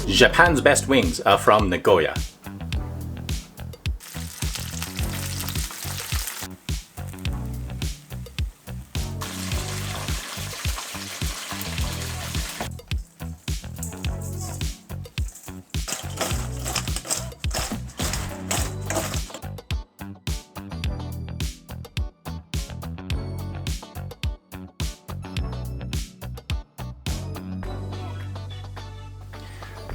Japan's best wings are from Nagoya.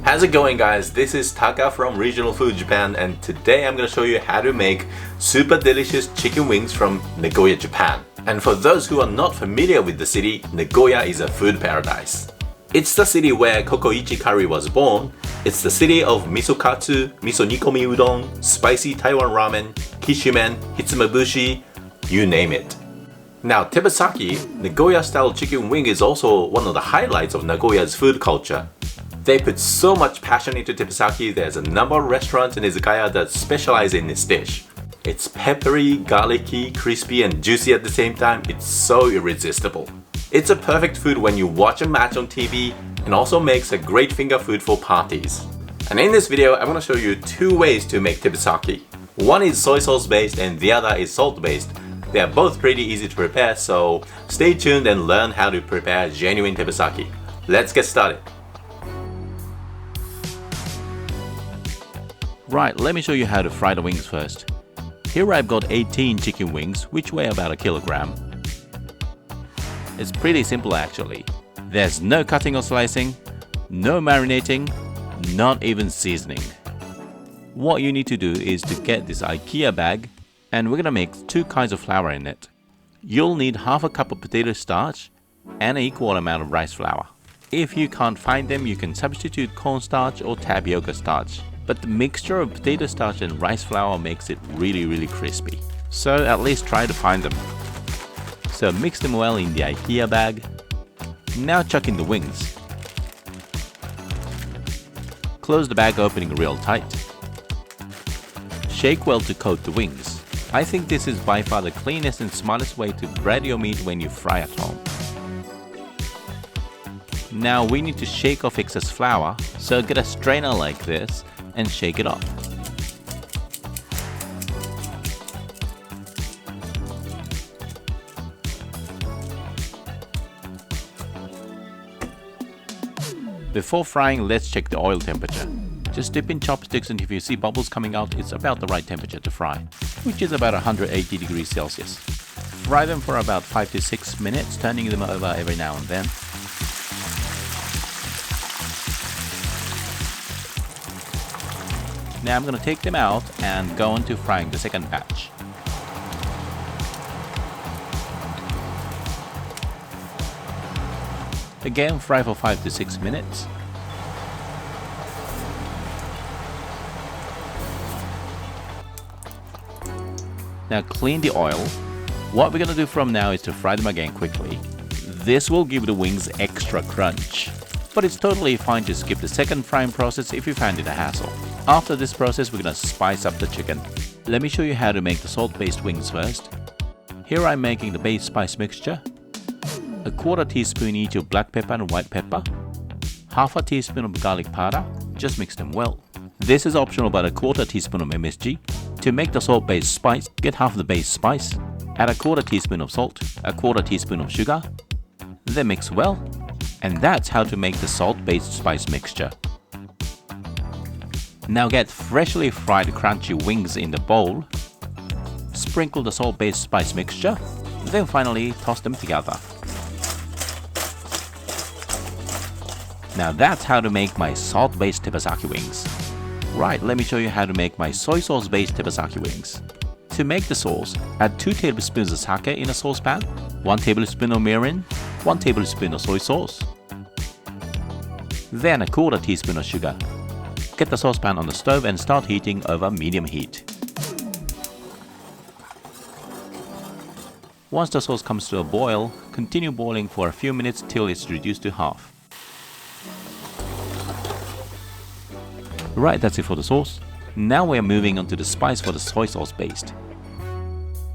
How's it going, guys? This is Taka from Regional Food Japan, and today I'm going to show you how to make super delicious chicken wings from Nagoya, Japan. And for those who are not familiar with the city, Nagoya is a food paradise. It's the city where Kokoichi curry was born. It's the city of miso katsu, miso nikomi udon, spicy Taiwan ramen, kishimen, hitsumabushi, you name it. Now, Tebasaki, Nagoya-style chicken wing, is also one of the highlights of Nagoya's food culture. They put so much passion into Tebasaki. There's a number of restaurants and izakaya that specialize in this dish. It's peppery, garlicky, crispy, and juicy at the same time. It's so irresistible. It's a perfect food when you watch a match on TV, and also makes a great finger food for parties. And in this video, I'm going to show you two ways to make Tebasaki. One is soy sauce based and the other is salt based. They are both pretty easy to prepare, so stay tuned and learn how to prepare genuine Tebasaki. Let's get started. Right, let me show you how to fry the wings first. Here I've got 18 chicken wings, which weigh about a kilogram. It's pretty simple actually. There's no cutting or slicing, no marinating, not even seasoning. What you need to do is to get this IKEA bag, and we're gonna make two kinds of flour in it. You'll need half a cup of potato starch and an equal amount of rice flour. If you can't find them, you can substitute cornstarch or tapioca starch. But the mixture of potato starch and rice flour makes it really crispy. So at least try to find them. So mix them well in the IKEA bag. Now chuck in the wings. Close the bag opening real tight. Shake well to coat the wings. I think this is by far the cleanest and smartest way to bread your meat when you fry at home. Now we need to shake off excess flour, so get a strainer like this and shake it off. Before frying, let's check the oil temperature. Just dip in chopsticks, and if you see bubbles coming out, it's about the right temperature to fry, which is about 180 degrees Celsius. Fry them for about 5 to 6 minutes, turning them over every now and then. Now I'm going to take them out and go on to frying the second batch. Again, fry for 5 to 6 minutes. Now clean the oil. What we're going to do from now is to fry them again quickly. This will give the wings extra crunch. But it's totally fine to skip the second frying process if you find it a hassle. After this process, we're gonna spice up the chicken. Let me show you how to make the salt-based wings first. Here I'm making the base spice mixture. A quarter teaspoon each of black pepper and white pepper. Half a teaspoon of garlic powder. Just mix them well. This is optional, but a quarter teaspoon of MSG. To make the salt-based spice, get half the base spice. Add a quarter teaspoon of salt, a quarter teaspoon of sugar. Then mix well. And that's how to make the salt-based spice mixture. Now get freshly fried crunchy wings in the bowl. Sprinkle the salt-based spice mixture. Then finally toss them together. Now that's how to make my salt-based Tebasaki wings. Right, let me show you how to make my soy sauce-based Tebasaki wings. To make the sauce, add 2 tablespoons of sake in a saucepan, 1 tablespoon of mirin, 1 tablespoon of soy sauce, then a quarter teaspoon of sugar. Get the saucepan on the stove and start heating over medium heat. Once the sauce comes to a boil, continue boiling for a few minutes till it's reduced to half. Right, that's it for the sauce. Now we are moving on to the spice for the soy sauce paste.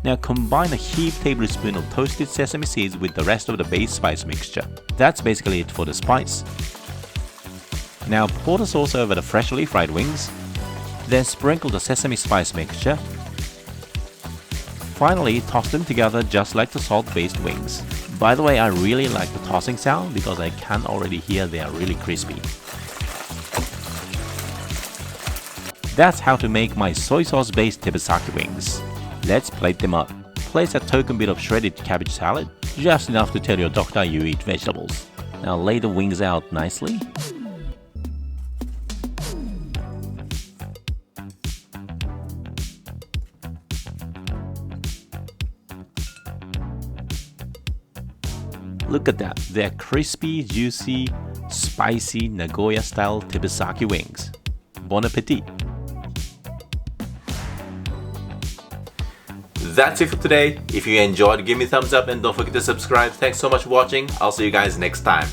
Now combine a heaped tablespoon of toasted sesame seeds with the rest of the base spice mixture. That's basically it for the spice. Now pour the sauce over the freshly fried wings, then sprinkle the sesame spice mixture. Finally, toss them together just like the salt-based wings. By the way, I really like the tossing sound because I can already hear they are really crispy. That's how to make my soy sauce based Tebasaki wings. Let's plate them up. Place a token bit of shredded cabbage salad, just enough to tell your doctor you eat vegetables. Now lay the wings out nicely. Look at that, they're crispy, juicy, spicy Nagoya style Tebasaki wings. Bon appetit! That's it for today. If you enjoyed, give me a thumbs up and don't forget to subscribe. Thanks so much for watching. I'll see you guys next time.